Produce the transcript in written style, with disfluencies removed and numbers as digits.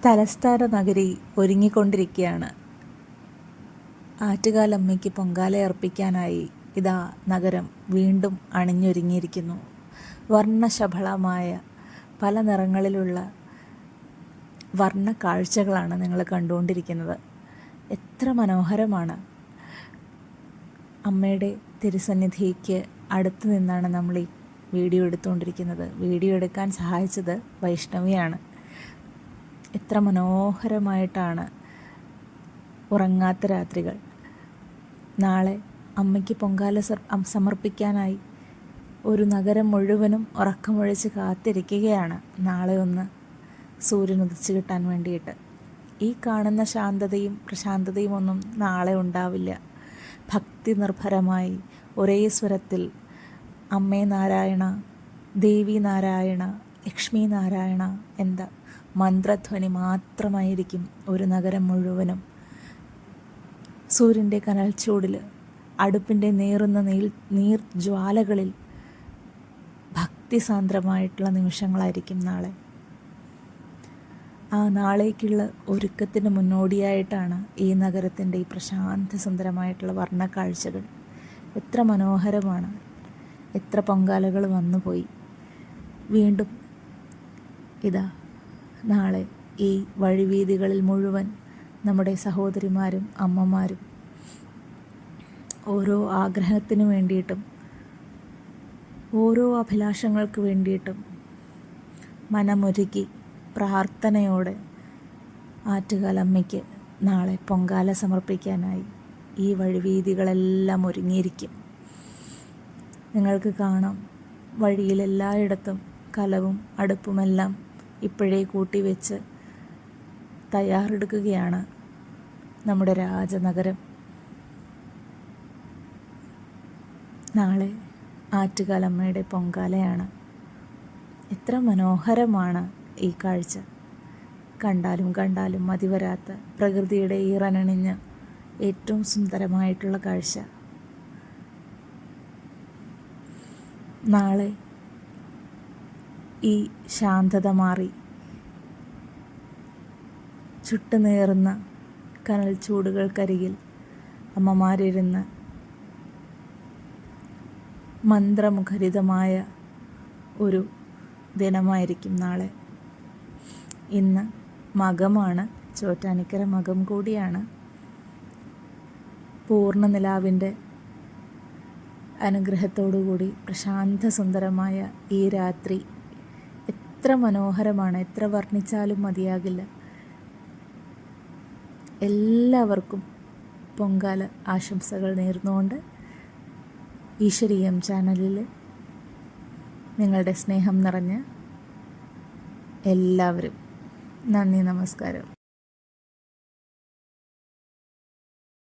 തലസ്ഥാന നഗരി ഒരുങ്ങിക്കൊണ്ടിരിക്കുകയാണ്. ആറ്റുകാലമ്മയ്ക്ക് പൊങ്കാല അർപ്പിക്കാനായി ഇതാ നഗരം വീണ്ടും അണിഞ്ഞൊരുങ്ങിയിരിക്കുന്നു. വർണ്ണശബളമായ പല നിറങ്ങളിലുള്ള വർണ്ണ കാഴ്ചകളാണ് നിങ്ങൾ കണ്ടുകൊണ്ടിരിക്കുന്നത്. എത്ര മനോഹരമാണ്! അമ്മയുടെ തിരുസന്നിധിക്ക് അടുത്ത് നിന്നാണ് നമ്മൾ ഈ വീഡിയോ എടുത്തുകൊണ്ടിരിക്കുന്നത്. വീഡിയോ എടുക്കാൻ സഹായിച്ചത് വൈഷ്ണവിയാണ്. എത്ര മനോഹരമായിട്ടാണ് ഉറങ്ങാത്ത രാത്രികൾ. നാളെ അമ്മയ്ക്ക് പൊങ്കാല സമർപ്പിക്കാനായി ഒരു നഗരം മുഴുവനും ഉറക്കമൊഴിച്ച് കാത്തിരിക്കുകയാണ്. നാളെ ഒന്ന് സൂര്യൻ ഉദിച്ചു കിട്ടാൻ വേണ്ടിയിട്ട്. ഈ കാണുന്ന ശാന്തതയും പ്രശാന്തതയും ഒന്നും നാളെ ഉണ്ടാവില്ല. ഭക്തി നിർഭരമായി ഒരേ സ്വരത്തിൽ അമ്മേ നാരായണ, ദേവി നാരായണ, ലക്ഷ്മി നാരായണ എന്ന മന്ത്രധ്വനി മാത്രമായിരിക്കും ഒരു നഗരം മുഴുവനും. സൂര്യൻ്റെ കനൽ ചൂടിൽ, അടുപ്പിൻ്റെ നേറുന്ന നീർജ്വാലകളിൽ ഭക്തിസാന്ദ്രമായിട്ടുള്ള നിമിഷങ്ങളായിരിക്കും നാളെ. ആ നാളേക്കുള്ള ഒരുക്കത്തിന് മുന്നോടിയായിട്ടാണ് ഈ നഗരത്തിൻ്റെ ഈ പ്രശാന്ത സുന്ദരമായിട്ടുള്ള വർണ്ണക്കാഴ്ചകൾ. എത്ര മനോഹരമാണ്! എത്ര പൊങ്കാലകൾ വന്നുപോയി. വീണ്ടും ഇതാ നാളെ ഈ വഴിവീഥികളിൽ മുഴുവൻ നമ്മുടെ സഹോദരിമാരും അമ്മമാരും ഓരോ ആഗ്രഹത്തിന് വേണ്ടിയിട്ടും ഓരോ അഭിലാഷങ്ങൾക്ക് വേണ്ടിയിട്ടും മനമൊരുക്കി പ്രാർത്ഥനയോടെ ആറ്റുകാലമ്മയ്ക്ക് നാളെ പൊങ്കാല സമർപ്പിക്കാനായി ഈ വഴിവീഥികളെല്ലാം ഒരുങ്ങിയിരിക്കും. നിങ്ങൾക്ക് കാണാം, വഴിയിലെല്ലായിടത്തും കലവും അടുപ്പുമെല്ലാം ഇപ്പോഴേ കൂട്ടിവെച്ച് തയ്യാറെടുക്കുകയാണ് നമ്മുടെ രാജനഗരം. നാളെ ആറ്റുകാലമ്മയുടെ പൊങ്കാലയാണ്. എത്ര മനോഹരമാണ് ഈ കാഴ്ച! കണ്ടാലും കണ്ടാലും മതിവരാത്ത പ്രകൃതിയുടെ ഈറനണിഞ്ഞ ഏറ്റവും സുന്ദരമായിട്ടുള്ള കാഴ്ച. നാളെ ഈ ശാന്തത മാറി ചുട്ടുനേറുന്ന കനൽ ചൂടുകൾക്കരികിൽ അമ്മമാരിരുന്ന് മന്ത്രമുഖരിതമായ ഒരു ദിനമായിരിക്കും നാളെ. ഇന്ന് മകമാണ്, ചോറ്റാനിക്കര മകം കൂടിയാണ്. പൂർണ്ണ നിലാവിൻ്റെ അനുഗ്രഹത്തോടുകൂടി പ്രശാന്ത സുന്ദരമായ ഈ രാത്രി എത്ര മനോഹരമാണ്! എത്ര വർണ്ണിച്ചാലും മതിയാകില്ല. എല്ലാവർക്കും പൊങ്കാല ആശംസകൾ നേർന്നുകൊണ്ട് ഈശ്വരീയം ചാനലിൽ നിങ്ങളുടെ സ്നേഹം നിറഞ്ഞ എല്ലാവരും നന്ദി, നമസ്കാരം.